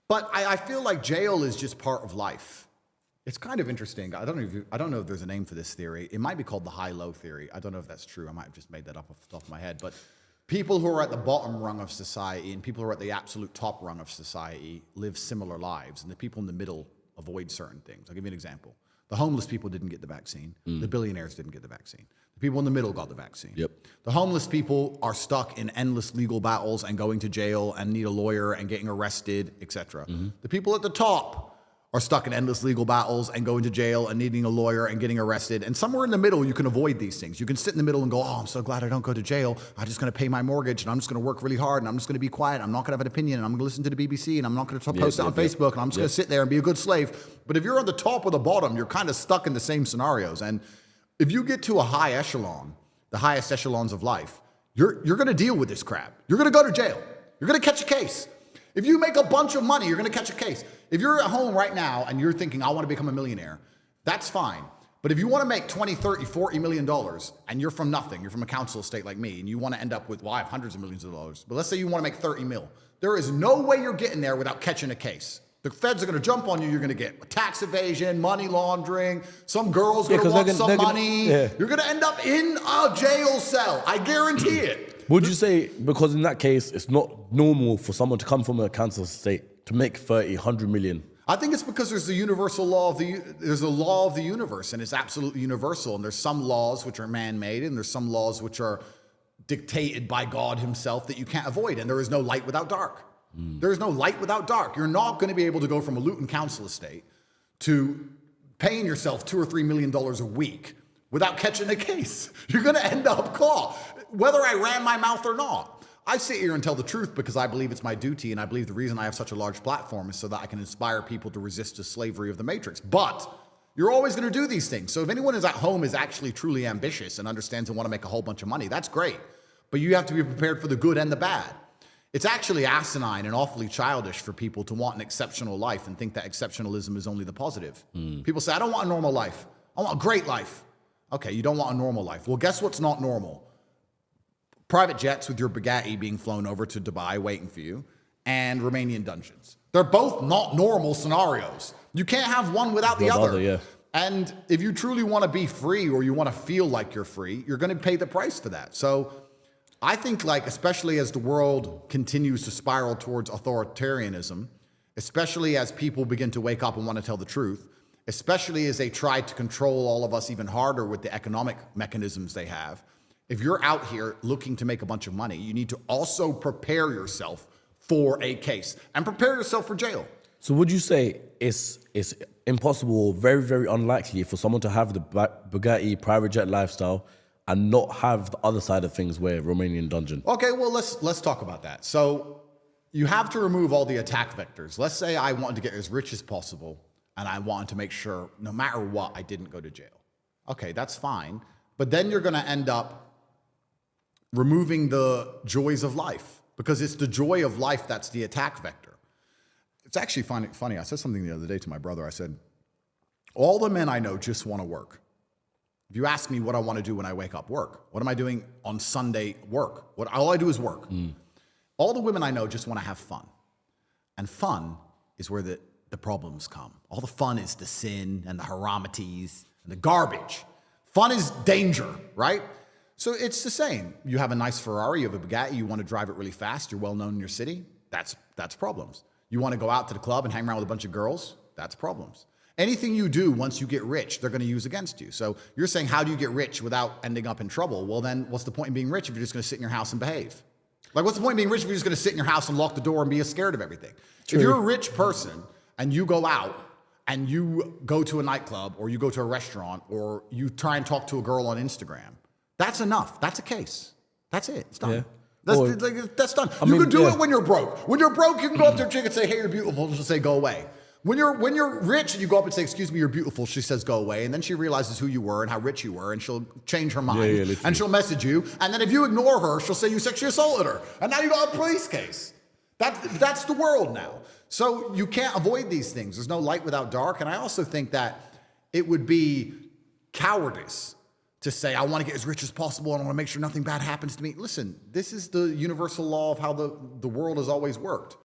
But I feel like jail is just part of life. It's kind of interesting. I don't know if there's a name for this theory. It might be called the high-low theory. I don't know if that's true. I might have just made that up off the top of my head. But people who are at the bottom rung of society and people who are at the absolute top rung of society live similar lives. And the people in the middle avoid certain things. I'll give you an example. The homeless people didn't get the vaccine. The billionaires didn't get the vaccine. The people in the middle got the vaccine. Yep. The homeless people are stuck in endless legal battles and going to jail and need a lawyer and getting arrested, etc. The people at the top are stuck in endless legal battles and going to jail and needing a lawyer and getting arrested. And somewhere in the middle, you can avoid these things. You can sit in the middle and go, oh, I'm so glad I don't go to jail. I'm just going to pay my mortgage and I'm just going to work really hard and I'm just going to be quiet. I'm not going to have an opinion and I'm going to listen to the BBC and I'm not going to post it on Facebook and I'm just going to sit there and be a good slave. But if you're on the top or the bottom, you're kind of stuck in the same scenarios. And if you get to a high echelon, the highest echelons of life, you're going to deal with this crap. You're going to go to jail. You're going to catch a case. If you make a bunch of money, you're going to catch a case. If you're at home right now and you're thinking, I want to become a millionaire, that's fine. But if you want to make 20, 30, 40 million dollars and you're from nothing, you're from a council estate like me, and you want to end up with, well, I have hundreds of millions of dollars, but let's say you want to make 30 mil. There is no way you're getting there without catching a case. The feds are going to jump on you. You're going to get tax evasion, money laundering. Some girl's going to want some money. You're going to end up in a jail cell. I guarantee it. Would you say, because in that case, it's not normal for someone to come from a council estate to make 30, 100 million? I think it's because there's the universal law of there's a law of the universe, and it's absolutely universal. And there's some laws which are man-made, and there's some laws which are dictated by God himself that you can't avoid. And there is no light without dark. There is no light without dark. You're not going to be able to go from a Luton council estate to paying yourself $2 or $3 million a week without catching a case. You're going to end up caught, whether I ran my mouth or not. I sit here and tell the truth because I believe it's my duty, and I believe the reason I have such a large platform is so that I can inspire people to resist the slavery of the matrix. But you're always going to do these things. So if anyone is at home is actually truly ambitious and understands and want to make a whole bunch of money, that's great. But you have to be prepared for the good and the bad. It's actually asinine and awfully childish for people to want an exceptional life and think that exceptionalism is only the positive. People say, I don't want a normal life. I want a great life. Okay, you don't want a normal life. Well, guess what's not normal? Private jets with your Bugatti being flown over to Dubai waiting for you, and Romanian dungeons. They're both not normal scenarios. You can't have one without the other. And if you truly want to be free or you want to feel like you're free, you're going to pay the price for that. So I think, like, especially as the world continues to spiral towards authoritarianism, especially as people begin to wake up and want to tell the truth, especially as they try to control all of us even harder with the economic mechanisms they have, if you're out here looking to make a bunch of money, you need to also prepare yourself for a case and prepare yourself for jail. So would you say it's impossible, very, very unlikely for someone to have the Bugatti private jet lifestyle and not have the other side of things where Romanian dungeon? Okay, well, let's talk about that. So you have to remove all the attack vectors. Let's say I wanted to get as rich as possible and I wanted to make sure no matter what, I didn't go to jail. Okay, that's fine. But then you're going to end up removing the joys of life because it's the joy of life that's the attack vector. It's actually funny. I said something the other day to my brother. I said, all the men I know just want to work. If you ask me what I want to do when I wake up, work. What am I doing on Sunday? Work. All I do is work. All the women I know just want to have fun. And fun is where the problems come. All the fun is the sin and the haramities and the garbage. Fun is danger, right? So it's the same. You have a nice Ferrari, you have a Bugatti, you want to drive it really fast, you're well known in your city, that's problems. You want to go out to the club and hang around with a bunch of girls, that's problems. Anything you do once you get rich, they're going to use against you. So you're saying, how do you get rich without ending up in trouble? Well, then what's the point in being rich if you're just going to sit in your house and behave? Like, what's the point in being rich if you're just going to sit in your house and lock the door and be scared of everything? True. If you're a rich person and you go out and you go to a nightclub or you go to a restaurant or you try and talk to a girl on Instagram, that's enough. That's a case. That's it. It's done. Yeah. That's done. You can do it when you're broke. When you're broke, you can go up to a chick and say, hey, you're beautiful. She'll say, go away. When you're rich and you go up and say, excuse me, you're beautiful, she says, go away. And then she realizes who you were and how rich you were, and she'll change her mind. And she'll message you. And then if you ignore her, she'll say you sexually assaulted her. And now you got a police case. That's the world now. So you can't avoid these things. There's no light without dark. And I also think that it would be cowardice to say, I want to get as rich as possible and I want to make sure nothing bad happens to me. Listen, this is the universal law of how the world has always worked.